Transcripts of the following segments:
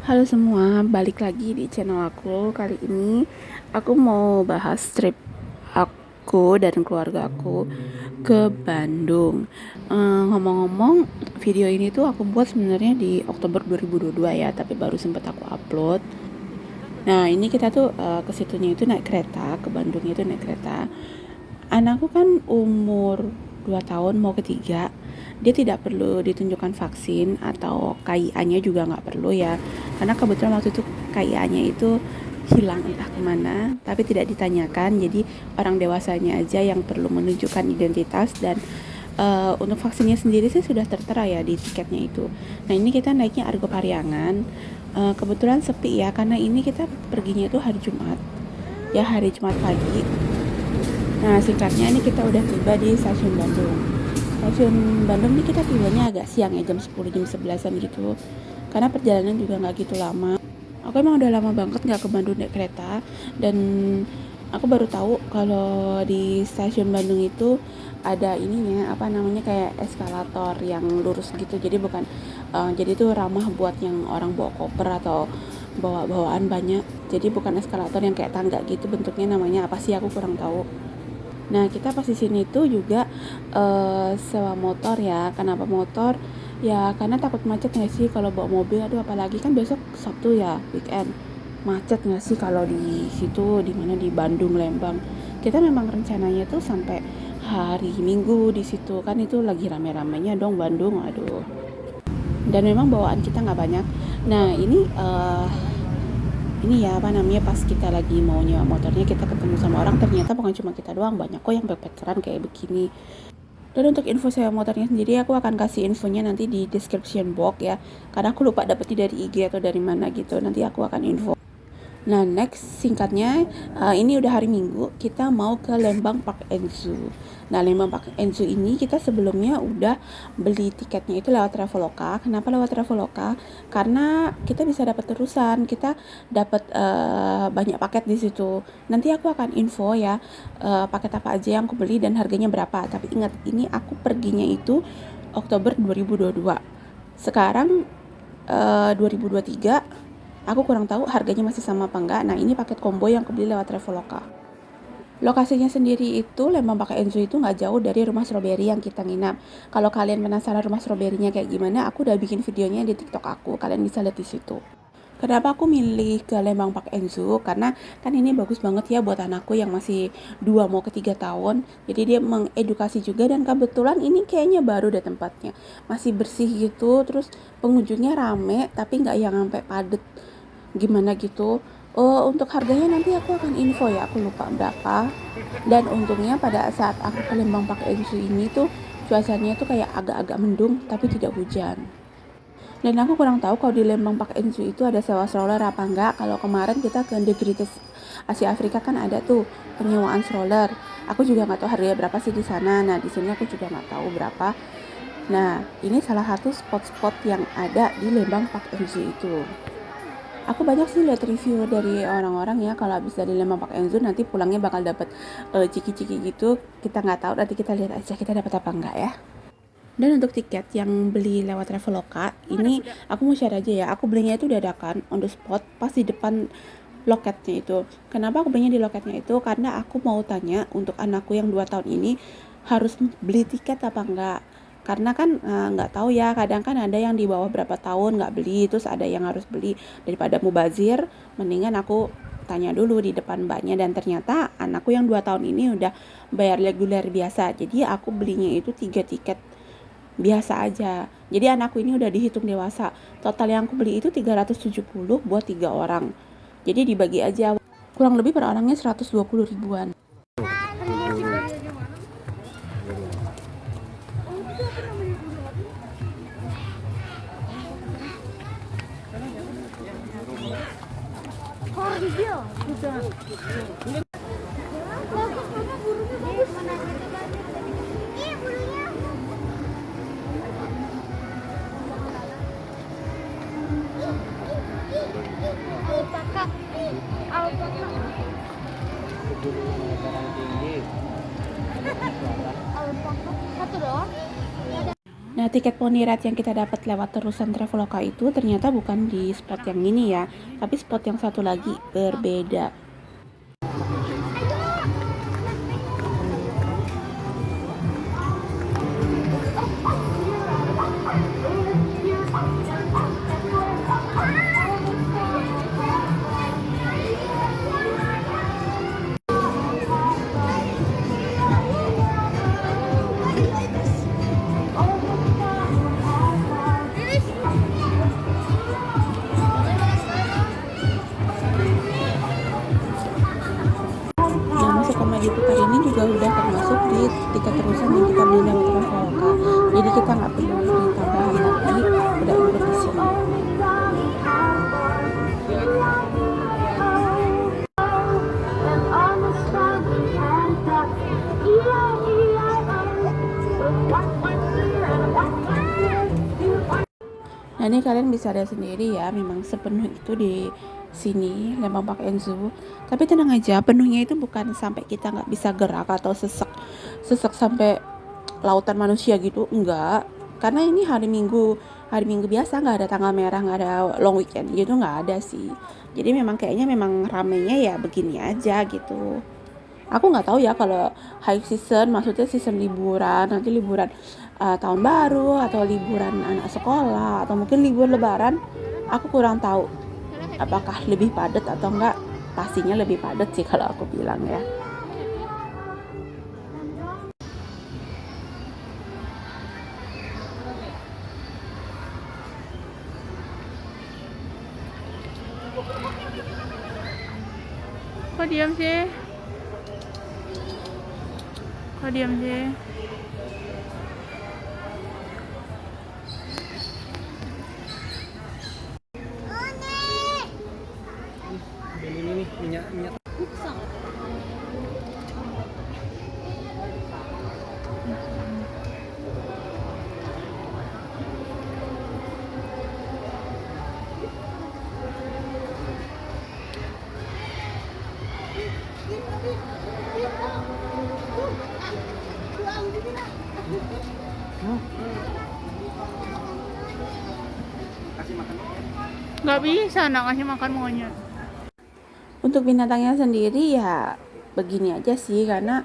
Halo semua, balik lagi di channel aku. Kali ini aku mau bahas trip aku dan keluarga aku ke Bandung. Ngomong-ngomong, video ini tuh aku buat sebenarnya di Oktober 2022 ya, tapi baru sempat aku upload. Nah, ini kita tuh ke situnya itu naik kereta, ke Bandungnya itu naik kereta. Anakku kan umur 2 tahun mau ketiga, dia tidak perlu ditunjukkan vaksin atau KIA-nya juga nggak perlu ya, karena kebetulan waktu itu KIA-nya itu hilang entah kemana, tapi tidak ditanyakan, jadi orang dewasanya aja yang perlu menunjukkan identitas. Dan untuk vaksinnya sendiri sih sudah tertera ya di tiketnya itu. Nah ini kita naiknya Argo Pariangan. Kebetulan sepi ya, karena ini kita perginya itu hari Jumat, ya hari Jumat pagi. Nah, singkatnya ini kita udah tiba di stasiun Bandung. Stasiun Bandung ini kita tibanya agak siang ya, jam 10, jam 11-an gitu. Karena perjalanan juga nggak gitu lama. Aku emang udah lama banget nggak ke Bandung naik kereta. Dan aku baru tahu kalau di stasiun Bandung itu ada ininya, apa namanya, kayak eskalator yang lurus gitu. Jadi bukan, jadi itu ramah buat yang orang bawa koper atau bawa bawaan banyak. Jadi bukan eskalator yang kayak tangga gitu bentuknya, namanya apa sih aku kurang tahu. Nah, kita pas di sini tuh juga sewa motor ya. Kenapa motor? Ya karena takut macet nggak sih kalau bawa mobil. Aduh, apalagi kan besok Sabtu ya, weekend. Macet nggak sih kalau di situ, di mana, di Bandung, Lembang. Kita memang rencananya tuh sampai hari Minggu di situ. Kan itu lagi rame-ramenya dong Bandung. Aduh. Dan memang bawaan kita nggak banyak. Nah, ini ya apa namanya, pas kita lagi mau nyewa motornya kita ketemu sama orang, ternyata bukan cuma kita doang, banyak kok yang backpackeran kayak begini. Dan untuk info sewa motornya sendiri aku akan kasih infonya nanti di description box ya, karena aku lupa dapetnya dari IG atau dari mana gitu, nanti aku akan info. Nah, next singkatnya, ini udah hari Minggu, kita mau ke Lembang Park and Zoo. Nah, Lembang Park and Zoo ini kita sebelumnya udah beli tiketnya itu lewat Traveloka. Kenapa lewat Traveloka? Karena kita bisa dapat terusan, kita dapat banyak paket di situ. Nanti aku akan info ya, paket apa aja yang aku beli dan harganya berapa. Tapi ingat, ini aku perginya itu Oktober 2022. Sekarang 2023, aku kurang tahu harganya masih sama apa enggak. Nah, ini paket combo yang aku beli lewat Traveloka. Lokasinya sendiri itu Lembang Pakai Enzu itu nggak jauh dari rumah stroberi yang kita nginap. Kalau kalian penasaran rumah stroberinya kayak gimana, aku udah bikin videonya di TikTok aku. Kalian bisa lihat di situ. Kenapa aku milih ke Lembang Park and Zoo? Karena kan ini bagus banget ya buat anakku yang masih 2 mau ke 3 tahun. Jadi dia mengedukasi juga, dan kebetulan ini kayaknya baru deh tempatnya. Masih bersih gitu, terus pengunjungnya rame tapi nggak yang sampai padet gimana gitu. Oh, untuk harganya nanti aku akan info ya, aku lupa berapa. Dan untungnya pada saat aku ke Lembang Park and Zoo ini tuh cuacanya tuh kayak agak-agak mendung tapi tidak hujan. Dan aku kurang tahu kalau di Lembang Park and Zoo itu ada sewa stroller apa enggak. Kalau kemarin kita ke The Greatest Asia Afrika kan ada tuh penyewaan stroller. Aku juga nggak tahu harganya berapa sih di sana. Nah, di sini aku juga nggak tahu berapa. Nah, ini salah satu spot-spot yang ada di Lembang Park and Zoo itu. Aku banyak sih lihat review dari orang-orang ya, kalau habis dari Lembang Park and Zoo nanti pulangnya bakal dapet ciki-ciki gitu. Kita nggak tahu, nanti kita lihat aja kita dapat apa enggak ya. Dan untuk tiket yang beli lewat Traveloka, ini aku mau share aja ya. Aku belinya itu dadakan, on the spot, pas di depan loketnya itu. Kenapa aku belinya di loketnya itu? Karena aku mau tanya untuk anakku yang 2 tahun ini harus beli tiket apa enggak. Karena kan nggak tahu ya, kadang kan ada yang di bawah berapa tahun nggak beli, terus ada yang harus beli. Daripada mubazir, mendingan aku tanya dulu di depan mbaknya. Dan ternyata anakku yang 2 tahun ini udah bayar reguler biasa. Jadi aku belinya itu 3 tiket biasa aja. Jadi anakku ini udah dihitung dewasa. Total yang aku beli itu 370 buat 3 orang. Jadi dibagi aja. Kurang lebih per orangnya 120 ribuan. Nah, tiket pony ride yang kita dapat lewat terusan Traveloka itu ternyata bukan di spot yang ini ya, tapi spot yang satu lagi berbeda. Nah, masuk komedi putar ini juga udah termasuk di tiket terusan yang kita beli lewat Traveloka. Jadi kita nggak perlu beli tambahan lagi, udah include di sini. Nah, ini kalian bisa lihat sendiri ya, memang sepenuh itu di sini Lembang Park and Zoo. Tapi tenang aja, penuhnya itu bukan sampai kita nggak bisa gerak atau sesek sampai lautan manusia gitu, enggak. Karena ini hari Minggu biasa, nggak ada tanggal merah, nggak ada long weekend gitu, nggak ada sih. Jadi memang kayaknya memang ramenya ya begini aja gitu. Aku nggak tahu ya kalau high season maksudnya season liburan, nanti liburan tahun baru atau liburan anak sekolah atau mungkin libur lebaran, aku kurang tahu apakah lebih padat atau enggak. Pastinya lebih padat sih kalau aku bilang ya. Kok diam sih? Kok diam sih? Ini nih minyak. Kasih makan. Nggak bisa nak ngasih makan monyet. Untuk binatangnya sendiri ya begini aja sih, karena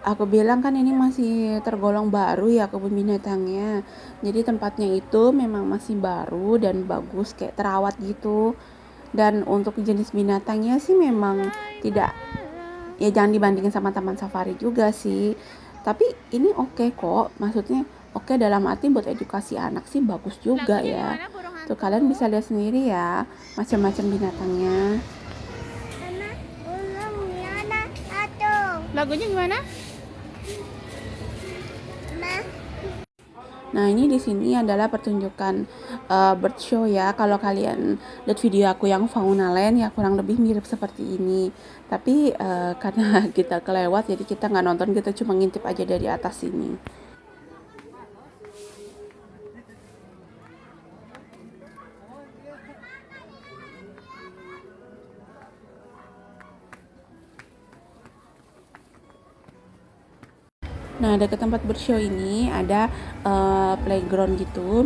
aku bilang kan ini masih tergolong baru ya kebun binatangnya. Jadi tempatnya itu memang masih baru dan bagus, kayak terawat gitu. Dan untuk jenis binatangnya sih memang tidak, ya jangan dibandingin sama taman safari juga sih. Tapi ini oke kok, maksudnya oke dalam arti buat edukasi anak sih bagus juga ya. Tuh kalian bisa lihat sendiri ya macam-macam binatangnya. Lagunya gimana? Nah, ini di sini adalah pertunjukan bird show ya. Kalau kalian lihat video aku yang Fauna Land ya kurang lebih mirip seperti ini. Tapi karena kita kelewat jadi kita nggak nonton, kita cuma ngintip aja dari atas sini. Nah, dekat tempat bershow ini ada playground gitu.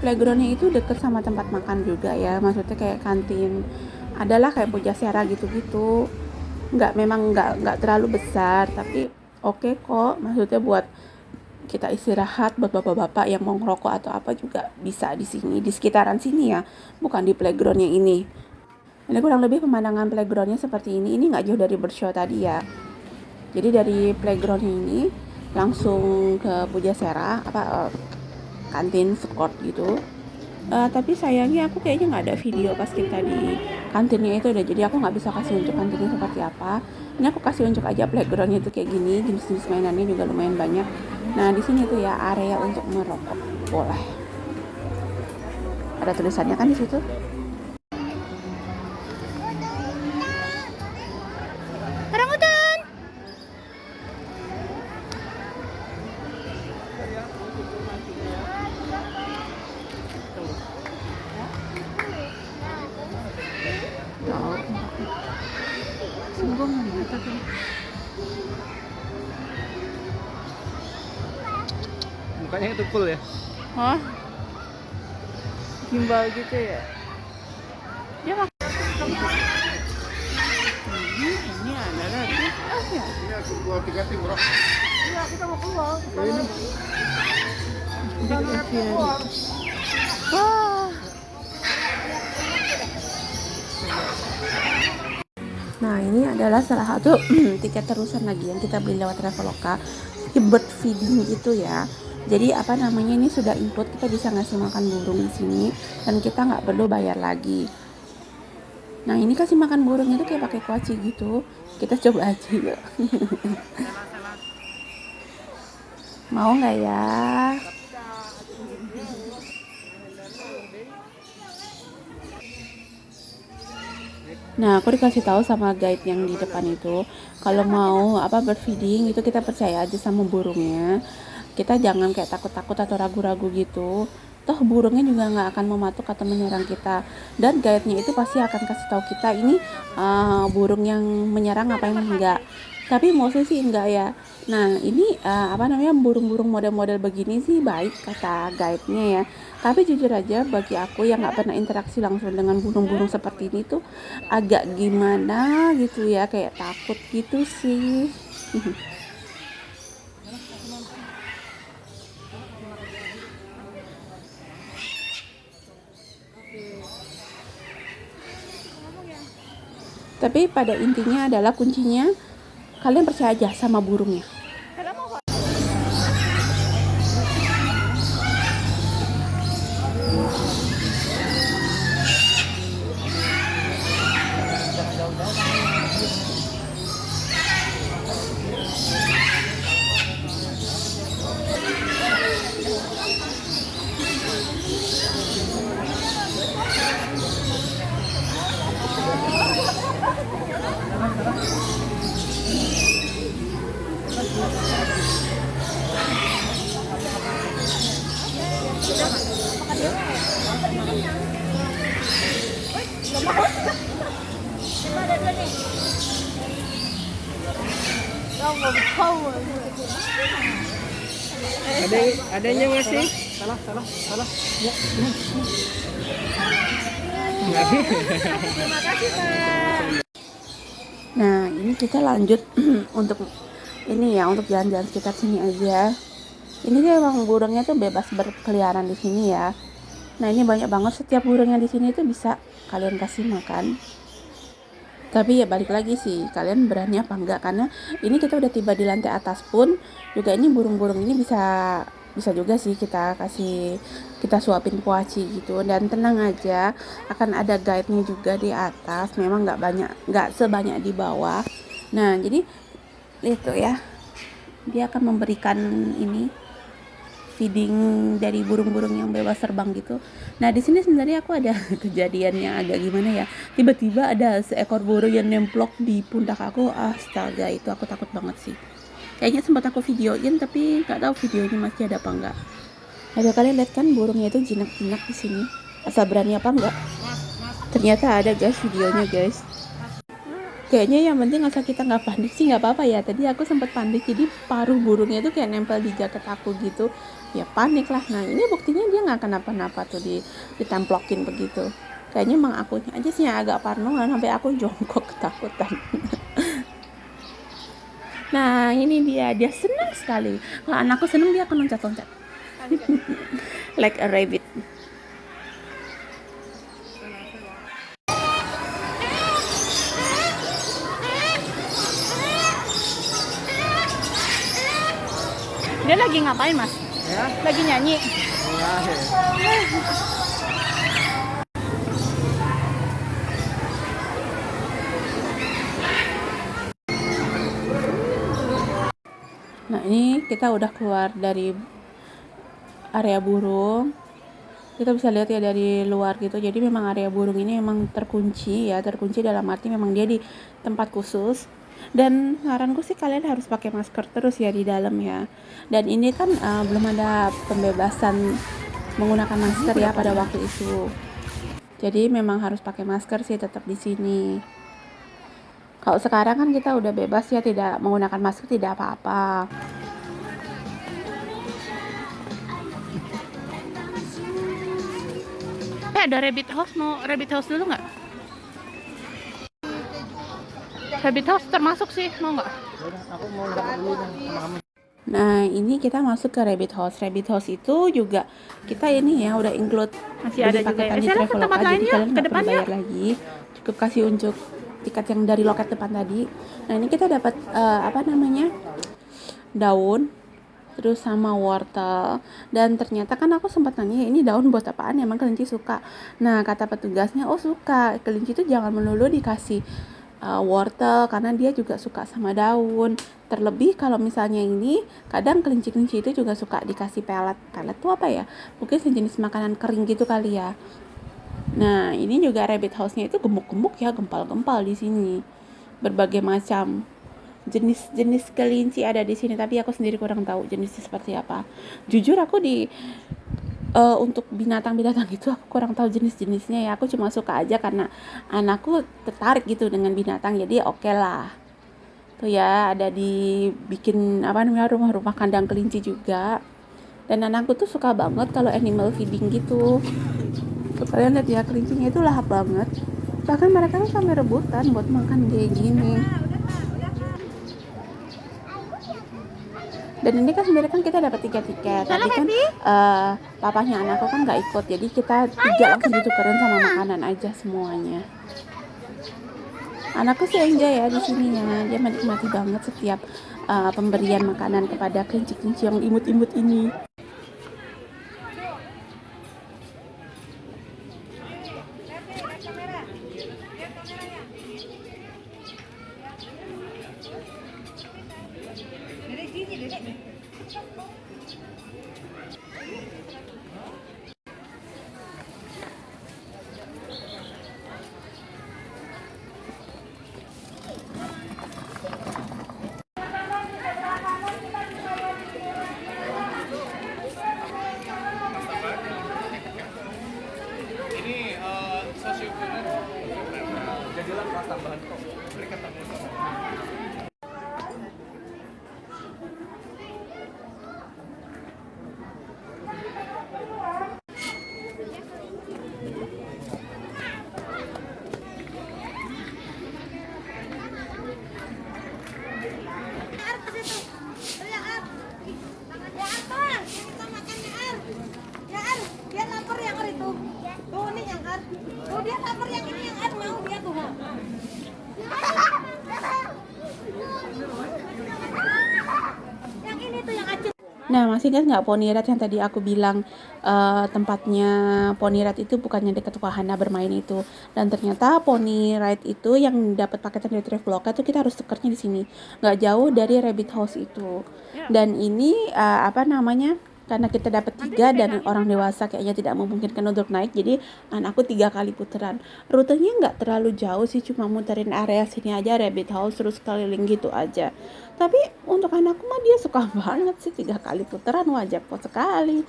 Playgroundnya itu deket sama tempat makan juga ya. Maksudnya kayak kantin. Adalah kayak Pujasera gitu-gitu. Memang nggak terlalu besar, tapi oke kok. Maksudnya buat kita istirahat, buat bapak-bapak yang mau ngerokok atau apa juga bisa di sini, di sekitaran sini ya. Bukan di playgroundnya ini. Ini kurang lebih pemandangan playgroundnya seperti ini. Ini nggak jauh dari bershow tadi ya. Jadi dari playground ini langsung ke Pujasera kantin food court gitu. Tapi sayangnya aku kayaknya nggak ada video pas kita di kantinnya itu udah, jadi aku nggak bisa kasih unjuk kantinnya seperti apa. Ini aku kasih unjuk aja playgroundnya itu kayak gini, jenis-jenis mainannya juga lumayan banyak. Nah di sini tuh ya area untuk merokok boleh. Ada tulisannya kan di situ. Orangutan. Tahu. Sungguh melihat tuh. Mukanya itu full ya. Hah? Gimbal gitu ya? Dia makan. Ini ada lagi. Ah ya. Ini aku keluar tiketing bro. Iya, kita mau keluar. Ini Dikasih. Wah. Nah, ini adalah salah satu tiket terusan lagi yang kita beli lewat Traveloka. Bird feeding gitu ya. Jadi apa namanya, ini sudah include, kita bisa ngasih makan burung di sini dan kita nggak perlu bayar lagi. Nah, ini kasih makan burung itu kayak pakai kuaci gitu. Kita coba aja yuk. Mau nggak ya? Nah, aku dikasih tahu sama guide yang di depan itu, kalau mau apa berfeeding itu kita percaya aja sama burungnya. Kita jangan kayak takut-takut atau ragu-ragu gitu. Toh burungnya juga nggak akan mematuk atau menyerang kita. Dan guide-nya itu pasti akan kasih tahu kita ini burung yang menyerang apa yang enggak. Tapi mostly sih enggak ya. Nah, ini apa namanya, burung-burung model-model begini sih baik kata guide-nya ya. Tapi jujur aja bagi aku yang nggak pernah interaksi langsung dengan burung-burung seperti ini tuh agak gimana gitu ya, kayak takut gitu sih. Tapi pada intinya adalah kuncinya kalian percaya aja sama burungnya. Adanya ngasih. Salah. Ya. Terima kasih, Pak. Nah, ini kita lanjut untuk ini ya, untuk jalan-jalan sekitar sini aja. Ini sih emang burungnya tuh bebas berkeliaran di sini ya. Nah, ini banyak banget, setiap burung yang di sini tuh bisa kalian kasih makan. Tapi ya balik lagi sih, kalian berani apa enggak, karena ini kita udah tiba di lantai atas pun juga ini burung-burung ini bisa bisa juga sih kita kasih, kita suapin kuaci gitu. Dan tenang aja, akan ada guide-nya juga di atas, memang nggak banyak, nggak sebanyak di bawah. Nah, jadi itu ya, dia akan memberikan ini feeding dari burung-burung yang bebas terbang gitu. Nah, di sini sebenarnya aku ada kejadian yang agak gimana ya. Tiba-tiba ada seekor burung yang nemplok di pundak aku. Astaga, itu aku takut banget sih. Kayaknya sempat aku videoin tapi nggak tahu videonya masih ada apa enggak. Ada kalian lihat kan burungnya itu jinak-jinak di sini. Asal berani apa enggak? Ternyata ada guys videonya guys. Kayaknya yang penting asal kita nggak panik sih nggak apa-apa ya. Tadi aku sempat panik, jadi paruh burungnya itu kayak nempel di jaket aku gitu. Ya panik lah. Nah, ini buktinya dia nggak kenapa-napa tuh, ditemplokin begitu. Kayaknya emang akunya aja sih yang agak parno, sampai aku jongkok ketakutan. Nah, ini dia senang sekali. Kalau anakku senang dia akan loncat-loncat. Like a rabbit. Dia lagi ngapain, Mas? Ya. Lagi nyanyi. Nah, ini kita udah keluar dari area burung. Kita bisa lihat ya dari luar gitu. Jadi memang area burung ini memang terkunci ya, terkunci dalam arti memang dia di tempat khusus. Dan saranku sih kalian harus pakai masker terus ya di dalam ya. Dan ini kan belum ada pembebasan menggunakan masker ya pada waktu itu. Jadi memang harus pakai masker sih tetap di sini. Kalau sekarang kan kita udah bebas ya, tidak menggunakan masker tidak apa-apa. ada rabbit house, mau rabbit house dulu nggak? Rabbit house termasuk sih, mau nggak? Yaudah, aku mau lihat dulu nih sama kamu. Nah, ini kita masuk ke rabbit house. Rabbit house itu juga kita ini ya udah include Masih beli ada juga ya. paketan di Saya ke tempat Traveloka, lain jadi yuk, kalian ke nggak perlu depan bayar yuk. lagi. Cukup kasih unjuk tiket yang dari loket depan tadi. Nah, ini kita dapat apa namanya? Daun, terus sama wortel. Dan ternyata kan aku sempat nanya, ini daun buat apaan? Emang kelinci suka? Nah, kata petugasnya, oh suka. Kelinci itu jangan melulu dikasih wortel karena dia juga suka sama daun. Terlebih kalau misalnya ini, kadang kelinci-kelinci itu juga suka dikasih pelet. Pelet tuh apa ya? Mungkin sejenis makanan kering gitu kali ya. Nah, ini juga rabbit house-nya itu gemuk-gemuk ya, gempal-gempal di sini. Berbagai macam jenis-jenis kelinci ada di sini, tapi aku sendiri kurang tahu jenisnya seperti apa. Jujur aku untuk binatang-binatang itu aku kurang tahu jenis-jenisnya ya. Aku cuma suka aja karena anakku tertarik gitu dengan binatang, jadi oke lah. Tuh ya, ada dibikin apa namanya rumah-rumah kandang kelinci juga. Dan anakku tuh suka banget kalau animal feeding gitu. Tuh, kalian lihat ya, kelincinya itu lahap banget. Bahkan mereka tuh sampai rebutan buat makan kayak gini. Dan ini kan sebenarnya kan kita dapat 3 tiket, tapi kan papahnya anakku kan nggak ikut, jadi kita 3 langsung ditukerin sama makanan aja semuanya. Anakku sih enjoy ya di sini ya, dia menikmati banget setiap pemberian makanan kepada kelinci-kelinci yang imut-imut ini. Ini stasiun jadilah kelas tambahan kok. Mereka tambahan. Dia lapar yang itu. Tuh nih yang Ar. Tuh dia lapar yang ini yang Ar mau dia tuh. Yang ini tuh yang acil. Nah, masih ingat nggak Ponirat yang tadi aku bilang tempatnya Ponirat itu bukannya dekat wahana bermain itu. Dan ternyata Ponirat itu yang dapat paketan dari Traveloka itu kita harus tukernya di sini. Nggak jauh dari Rabbit House itu. Dan ini apa namanya? Karena kita dapat 3 dan orang dewasa kayaknya tidak memungkinkan untuk naik, jadi anakku 3 kali putaran. Rutenya nggak terlalu jauh sih, cuma muterin area sini aja Rabbit House terus keliling gitu aja. Tapi untuk anakku mah dia suka banget sih, 3 kali putaran wajar kok sekali.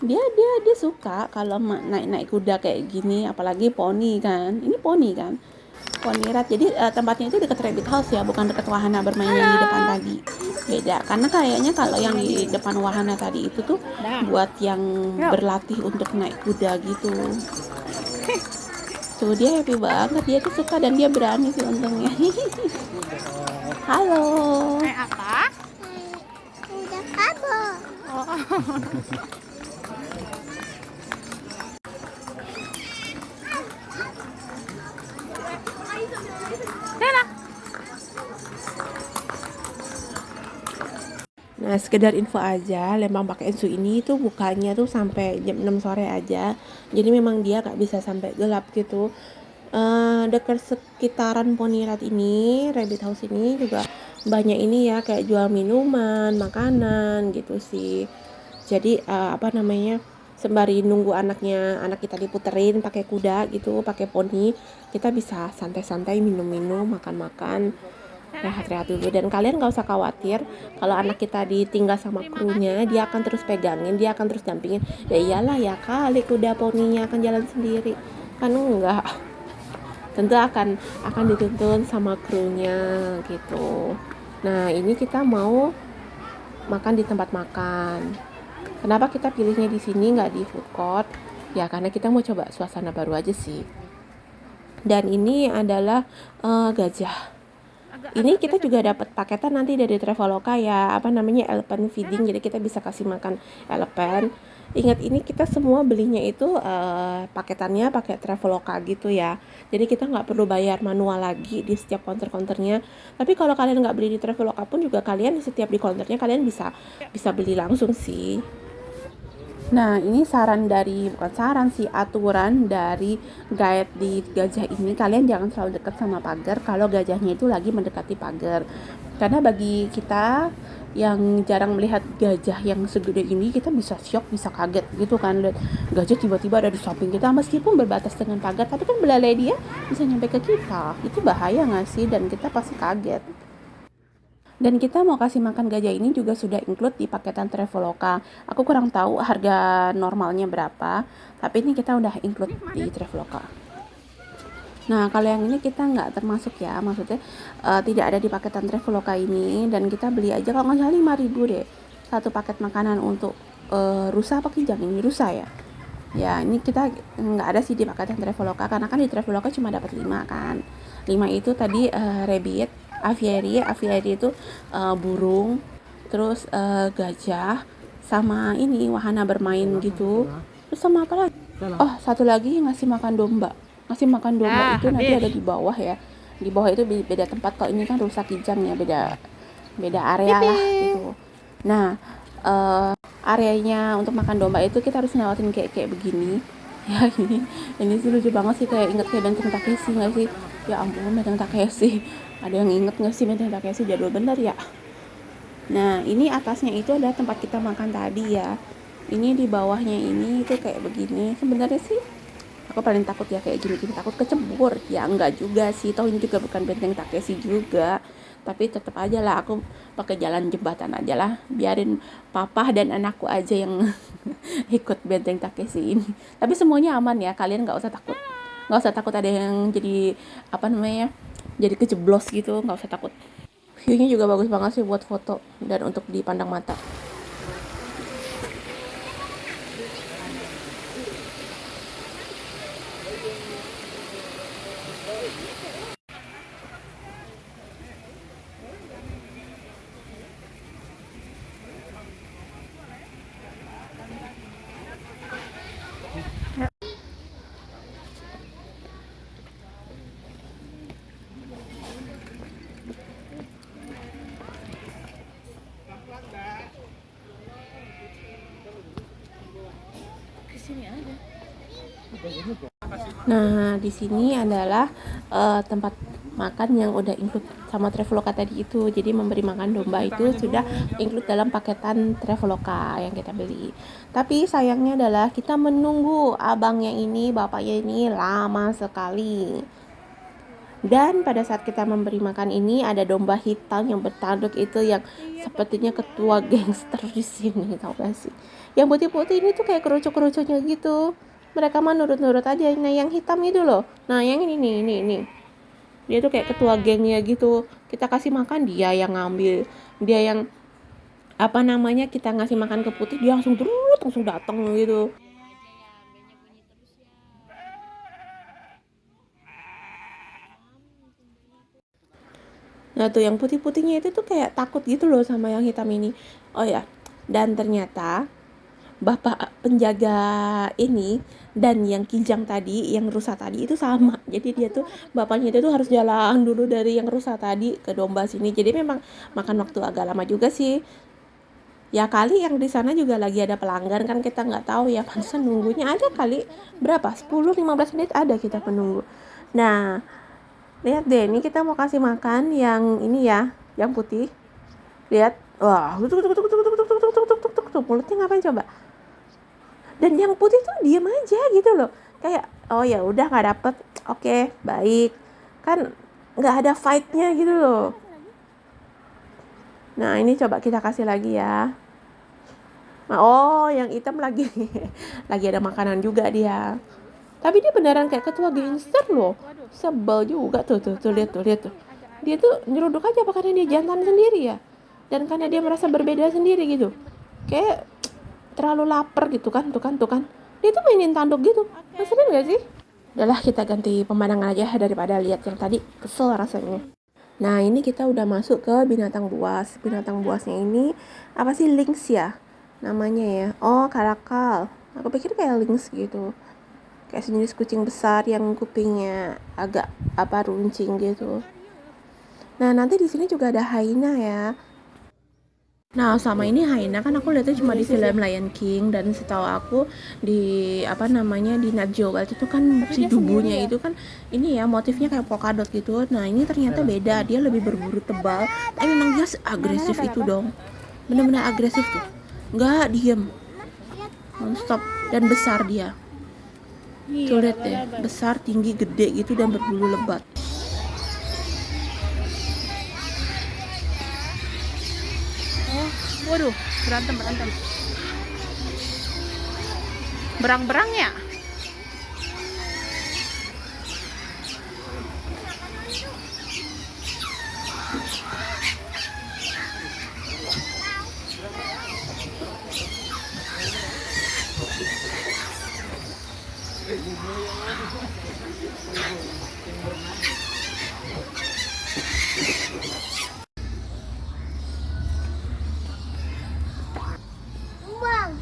Dia suka kalau naik-naik kuda kayak gini, apalagi poni kan. Ini poni kan. Ponirat. Jadi tempatnya itu dekat Rabbit House ya, bukan dekat wahana bermain yang di depan tadi. Beda. Karena kayaknya kalau yang di depan wahana tadi itu tuh buat yang berlatih untuk naik kuda gitu. Tuh dia happy banget, dia tuh suka dan dia berani sih untungnya. Halo. Apa? Udah kabur. Nah, sekedar info aja, Lembang Pakai Ensu ini tuh bukanya tuh sampai jam 6 sore aja. Jadi memang dia gak bisa sampai gelap gitu. Dekat sekitaran Ponirat ini, Rabbit House ini juga banyak ini ya, kayak jual minuman, makanan gitu sih. Jadi apa namanya, sembari nunggu anak kita diputerin pakai kuda gitu, pakai poni, kita bisa santai-santai minum-minum, makan-makan, rehat-rehat dulu. Dan kalian gak usah khawatir kalau anak kita ditinggal sama krunya, dia akan terus pegangin, dia akan terus dampingin. Ya iyalah ya kali kuda poninya akan jalan sendiri, kan enggak, tentu akan dituntun sama krunya gitu. Nah, ini kita mau makan di tempat makan. Kenapa kita pilihnya di sini nggak di food court? Ya karena kita mau coba suasana baru aja sih. Dan ini adalah gajah. Ini kita juga dapat paketan nanti dari Traveloka ya, apa namanya, elephant feeding. Jadi kita bisa kasih makan elephant. Ingat, ini kita semua belinya itu paketannya pakai Traveloka gitu ya. Jadi kita nggak perlu bayar manual lagi di setiap counter-counternya. Tapi kalau kalian nggak beli di Traveloka pun juga kalian setiap di counternya kalian bisa beli langsung sih. Nah, ini bukan saran sih, aturan dari guide di gajah ini, kalian jangan terlalu dekat sama pagar kalau gajahnya itu lagi mendekati pagar. Karena bagi kita yang jarang melihat gajah yang segede ini, kita bisa syok, bisa kaget gitu kan, lihat gajah tiba-tiba ada di samping kita, meskipun berbatas dengan pagar, tapi kan belalai dia bisa nyampe ke kita. Itu bahaya nggak sih? Dan kita pasti kaget. Dan kita mau kasih makan gajah ini juga sudah include di paketan Traveloka. Aku kurang tahu harga normalnya berapa, tapi ini kita udah include di Traveloka. Nah, kalau yang ini kita nggak termasuk ya, maksudnya tidak ada di paketan Traveloka ini, dan kita beli aja kalau nggak salah 5.000 deh. Satu paket makanan untuk rusa apa kijang, ini rusa ya. Ya, ini kita nggak ada sih di paketan Traveloka, karena kan di Traveloka cuma dapat 5 kan. 5 itu tadi rabbit, aviary itu burung, terus gajah, sama ini wahana bermain gitu. Terus sama apa lagi? Oh, satu lagi ngasih makan domba. Ngasih makan domba itu nanti ada di bawah ya. Di bawah itu beda tempat, kalau ini kan rusa kijang ya, beda area lah gitu. Nah, areanya untuk makan domba itu kita harus lewatin kayak begini ya. Ini sih lucu banget sih, kayak inget kayak Benteng Takeshi nggak sih? Ya ampun, Benteng Takeshi, ada yang inget nggak sih Benteng Takeshi? Jadul bener ya. Nah, ini atasnya itu adalah tempat kita makan tadi ya. Ini di bawahnya ini itu kayak begini. Sebenarnya sih aku paling takut ya kayak gini, takut kecebur. Ya enggak juga sih, toh ini juga bukan Benteng Takeshi juga. Tapi tetap aja lah, aku pakai jalan jembatan aja lah, biarin papa dan anakku aja yang ikut Benteng Takeshi ini. Tapi semuanya aman ya, kalian nggak usah takut ada yang jadi apa namanya, jadi kejeblos gitu, nggak usah takut. View-nya juga bagus banget sih buat foto dan untuk dipandang mata. Nah, di sini adalah tempat makan yang udah include sama Traveloka tadi itu. Jadi memberi makan domba itu sudah include dalam paketan Traveloka yang kita beli. Tapi sayangnya adalah kita menunggu abangnya ini, bapaknya ini lama sekali. Dan pada saat kita memberi makan ini ada domba hitam yang bertanduk itu, yang sepertinya ketua gangster di sini, tau gak sih? Yang putih-putih ini tuh kayak kerucu-kerucunya gitu. Mereka mah nurut-nurut aja. Nah, yang hitam itu loh. Nah, yang ini. Dia tuh kayak ketua gengnya gitu. Kita kasih makan, dia yang ngambil. Dia yang apa namanya, kita ngasih makan ke putih, dia langsung datang gitu. Nah tuh yang putih-putihnya itu tuh kayak takut gitu loh sama yang hitam ini. Oh ya, dan ternyata bapak penjaga ini dan yang kijang tadi, yang rusa tadi itu sama. Jadi dia tuh, bapaknya itu tuh harus jalan dulu dari yang rusa tadi ke domba sini. Jadi memang makan waktu agak lama juga sih. Ya kali yang di sana juga lagi ada pelanggan kan, kita nggak tahu ya, pantesan nunggunya ada kali berapa, 10-15 menit ada kita penunggu. Nah, lihat deh, ini kita mau kasih makan yang ini ya, yang putih. Lihat, wah, tuh, mulutnya ngapain coba? Dan yang putih tuh diem aja gitu loh, kayak oh ya udah nggak dapet, oke, baik, kan nggak ada fightnya gitu loh. Nah ini coba kita kasih lagi ya. Nah, oh yang hitam lagi lagi ada makanan juga dia. Tapi dia beneran kayak ketua gangster loh. Sebel juga tuh lihat tuh. Dia tuh nyeruduk aja apa karena dia jantan sendiri ya. Dan karena dia merasa berbeda sendiri gitu. Kayak terlalu lapar gitu kan, tuh kan. Dia tuh mainin tanduk gitu. Ngeselin gak sih? Udahlah kita ganti pemandangan aja daripada lihat yang tadi, kesel rasanya. Nah ini kita udah masuk ke binatang buas. Binatang buasnya ini apa sih, lynx ya namanya ya. Oh, karakal. Aku pikir kayak lynx gitu, kayak sejenis kucing besar yang kupingnya agak apa, runcing gitu. Nah nanti di sini juga ada hyena ya. Nah, selama ini hyena kan aku lihatnya cuma di film Lion King, dan setahu aku di apa namanya di Nat Geo Wild itu kan si dubunya itu kan ini ya motifnya kayak polkadot gitu. Nah, ini ternyata beda. Dia lebih berburu tebal, tapi memang dia agresif itu dong. Benar-benar agresif tuh. Nggak diem, nonstop, dan besar dia. Tuh lihat deh, besar, tinggi, gede gitu dan berbulu lebat. Waduh, berantem. Berang-berang ya? Bang.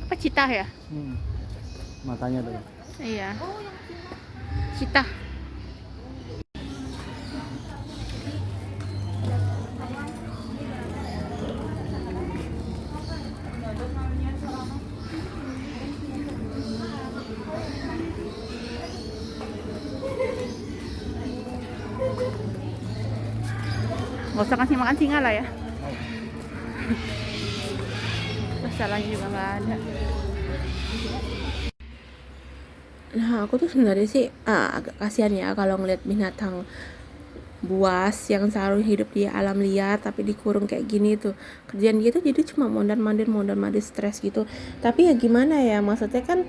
Apa citah ya? Matanya tuh. Iya. Citah. Nggak usah kasih makan singa lah ya. Masalahnya juga nggak ada. Nah, aku tuh sebenarnya sih agak kasihan ya kalau ngeliat binatang buas yang seharusnya hidup di alam liar tapi dikurung kayak gini tuh. Kerjaan dia tuh jadi cuma mondar-mandir stres gitu. Tapi ya gimana ya, maksudnya kan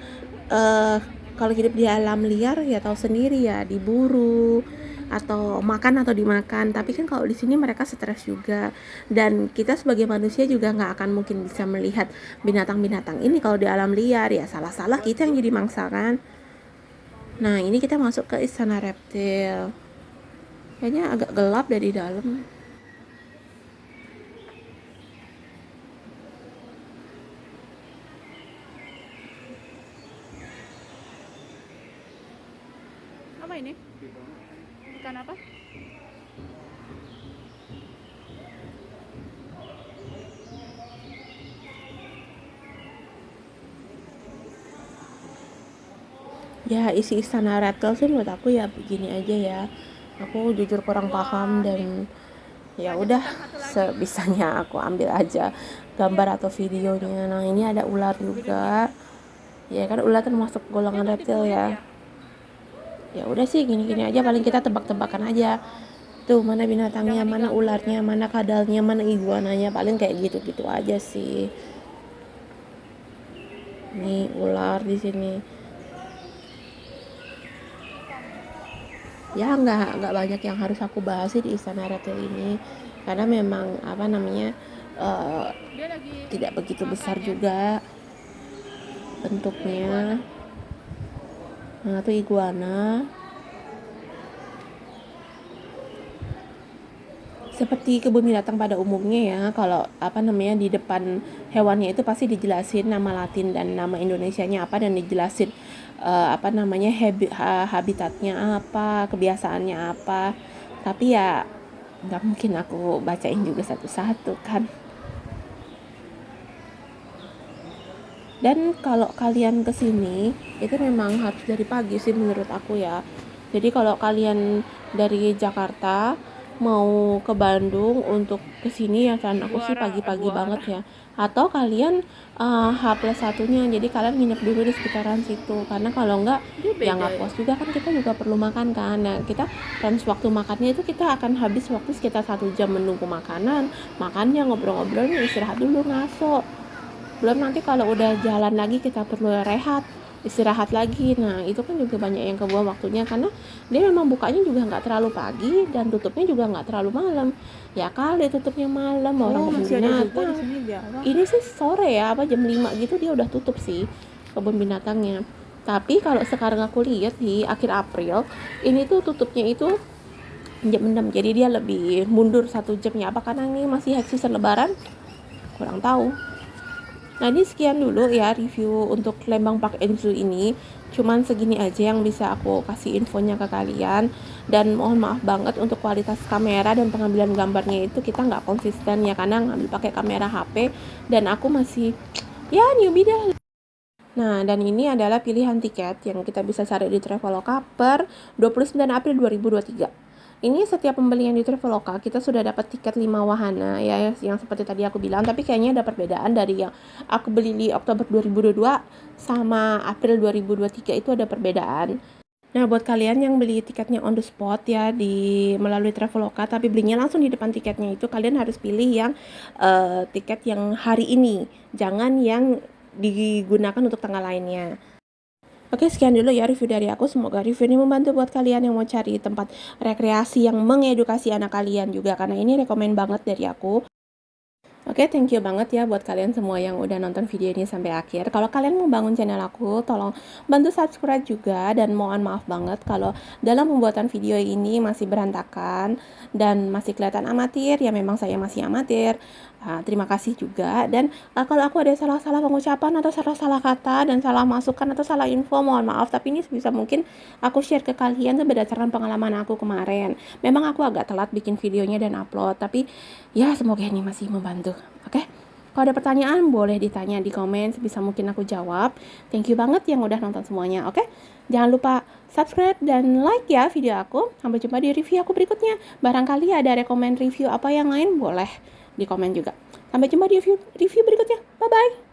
kalau hidup di alam liar ya tahu sendiri ya, diburu atau makan atau dimakan. Tapi kan kalau di sini mereka stres juga, dan kita sebagai manusia juga nggak akan mungkin bisa melihat binatang-binatang ini kalau di alam liar, ya salah-salah kita yang jadi mangsa kan. Nah ini kita masuk ke istana reptil, kayaknya agak gelap dari dalam. Apa ini? Ikan apa? Ya isi istana reptil sih menurut aku ya begini aja ya. Aku jujur kurang paham, dan ya udah sebisanya aku ambil aja gambar atau videonya. Nah ini ada ular juga, ya kan ular termasuk golongan reptil ya. Ya udah sih gini-gini aja, paling kita tebak-tebakan aja. Tuh mana binatangnya, mana ularnya, mana kadalnya, mana iguananya, paling kayak gitu-gitu aja sih. Nih ular di sini. Ya nggak banyak yang harus aku bahas sih di istana reptil ini, karena memang apa namanya eh, tidak begitu besar juga bentuknya. Nah itu iguana. Seperti kebun binatang pada umumnya ya, kalau apa namanya di depan hewannya itu pasti dijelasin nama Latin dan nama Indonesianya apa, dan dijelasin apa namanya habitatnya apa, kebiasaannya apa. Tapi ya nggak mungkin aku bacain juga satu-satu kan. Dan kalau kalian kesini itu memang harus dari pagi sih menurut aku ya. Jadi kalau kalian dari Jakarta mau ke Bandung untuk kesini ya, saran aku sih pagi-pagi banget ya. Atau kalian H+1-nya, jadi kalian nginep dulu di sekitaran situ. Karena kalau enggak, ya nggak puas juga kan, kita juga perlu makan kan. Nah, kita range waktu makannya itu kita akan habis waktu sekitar 1 jam menunggu makanan, makannya, ngobrol-ngobrolnya, istirahat dulu, ngaso. Belum nanti kalau udah jalan lagi kita perlu rehat, istirahat lagi. Nah, itu kan juga banyak yang kebuang waktunya, karena dia memang bukanya juga nggak terlalu pagi dan tutupnya juga nggak terlalu malam. Ya kali tutupnya malam, orang kebun binatang. Ini sih sore ya, apa jam 5 gitu dia udah tutup sih kebun binatangnya. Tapi kalau sekarang aku lihat di akhir April, ini tuh tutupnya itu jam 6. Jadi dia lebih mundur 1 jamnya. Apa karena ini masih eksis lebaran? Kurang tahu. Nah, ini sekian dulu ya review untuk Lembang Park and Zoo ini. Cuman segini aja yang bisa aku kasih infonya ke kalian. Dan mohon maaf banget untuk kualitas kamera dan pengambilan gambarnya itu kita nggak konsisten ya, karena ngambil pakai kamera HP dan aku masih ya newbie dah. Nah, dan ini adalah pilihan tiket yang kita bisa cari di Traveloka per 29 April 2023. Ini setiap pembelian di Traveloka kita sudah dapat tiket 5 wahana ya, yang seperti tadi aku bilang, tapi kayaknya ada perbedaan dari yang aku beli di Oktober 2022 sama April 2023, itu ada perbedaan. Nah, buat kalian yang beli tiketnya on the spot ya melalui Traveloka tapi belinya langsung di depan tiketnya, itu kalian harus pilih yang tiket yang hari ini, jangan yang digunakan untuk tanggal lainnya. Oke, sekian dulu ya review dari aku. Semoga review ini membantu buat kalian yang mau cari tempat rekreasi yang mengedukasi anak kalian juga, karena ini rekomen banget dari aku. Oke, thank you banget ya buat kalian semua yang udah nonton video ini sampai akhir. Kalau kalian mau bangun channel aku, tolong bantu subscribe juga, dan mohon maaf banget kalau dalam pembuatan video ini masih berantakan dan masih kelihatan amatir, ya memang saya masih amatir. Terima kasih juga, dan kalau aku ada salah-salah pengucapan atau salah-salah kata dan salah masukan atau salah info, mohon maaf, tapi ini sebisa mungkin aku share ke kalian tuh berdasarkan pengalaman aku kemarin. Memang aku agak telat bikin videonya dan upload, tapi ya semoga ini masih membantu. Oke, kalau ada pertanyaan boleh ditanya di komen, sebisa mungkin aku jawab. Thank you banget yang udah nonton semuanya. Oke, jangan lupa subscribe dan like ya video aku. Sampai jumpa di review aku berikutnya. Barangkali ada rekomend review apa yang lain, boleh di komen juga. Sampai jumpa di review berikutnya. Bye bye.